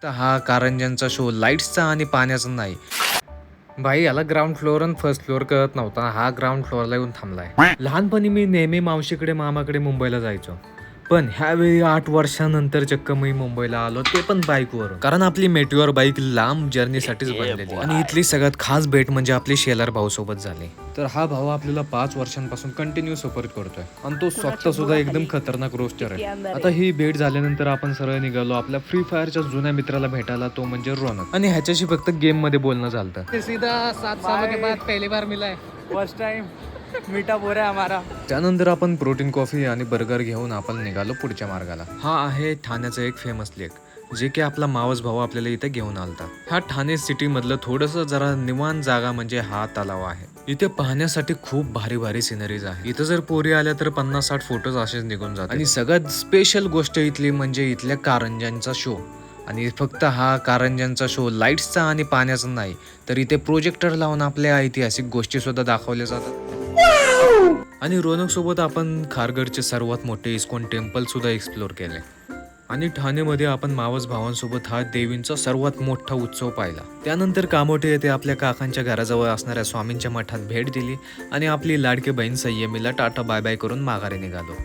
तर हा कारंज्यांचा शो लाईट्सचा आणि पाण्याचा नाही. भाई याला ग्राउंड फ्लोअर आणि फर्स्ट फ्लोअर कळत नव्हता. हा ग्राउंड फ्लोअरला येऊन थांबलाय. लहानपणी मी नेहमी मावशीकडे मामाकडे मुंबईला जायचो, पण ह्यावेळी 8 वर्षानंतर चक्क मी मुंबईला आलो, ते पण बाईकवर. कारण आपली मेट्युअर बाईक लांब जर्नीसाठीच बनलेली आणि इथली सगळ्यात खास भेट म्हणजे आपली शेलार भाऊ सोबत झाली. तर हा भाऊ आपल्याला 5 वर्षांपासून कंटिन्यू सपोर्ट करतोय आणि तो स्वतः सुद्धा एकदम खतरनाक रोस्टर आहे. आता ही भेट झाल्यानंतर आपण सरळ निघालो आपल्या फ्री फायरच्या जुन्या मित्राला भेटायला, तो म्हणजे रोनक. आणि ह्याच्याशी फक्त गेम मध्ये बोलणं झालं. सीधा 7 सालों के बाद पहली बार मिला है, फर्स्ट टाइम मीटअप हो रहा है हमारा. त्यानंतर आपण प्रोटीन कॉफी आणि बर्गर घेऊन आपण निघालो पुढच्या मार्गाला. हा आहे ठाण्याचा एक फेमस लेक, जे की आपला मावस भाऊ आपल्याला इथे घेऊन आलता. हा ठाणे सिटी मधलं थोडंसं जरा निवांत जागा म्हणजे हा तलाव आहे. इथे पाहण्यासाठी खूप भारी भारी सिनरीज आहे. इथं जर पोरी आल्या तर 50-60 फोटोज असेच निघून जातात. आणि सगळ्यात स्पेशल गोष्ट इथली म्हणजे इथल्या कारंज्यांचा शो. आणि फक्त हा कारंज्यांचा शो लाईट्सचा आणि पाण्याचा नाही, तर इथे प्रोजेक्टर लावून आपल्या ऐतिहासिक गोष्टी सुद्धा दाखवल्या जातात. आणि रोनक सोबत आपण खारघरचे सर्वात मोठे इस्कॉन टेम्पल सुद्धा एक्सप्लोर केले. आणि ठाणेमध्ये आपण मावस भावांसोबत हा देवींचा सर्वात मोठा उत्सव पाहिला. त्यानंतर कामोठे येथे आपल्या काकांच्या घराजवळ असणाऱ्या स्वामींच्या मठात भेट दिली आणि आपली Ladki Bahin संयमीला tata bye bye करून माघारी निघालो.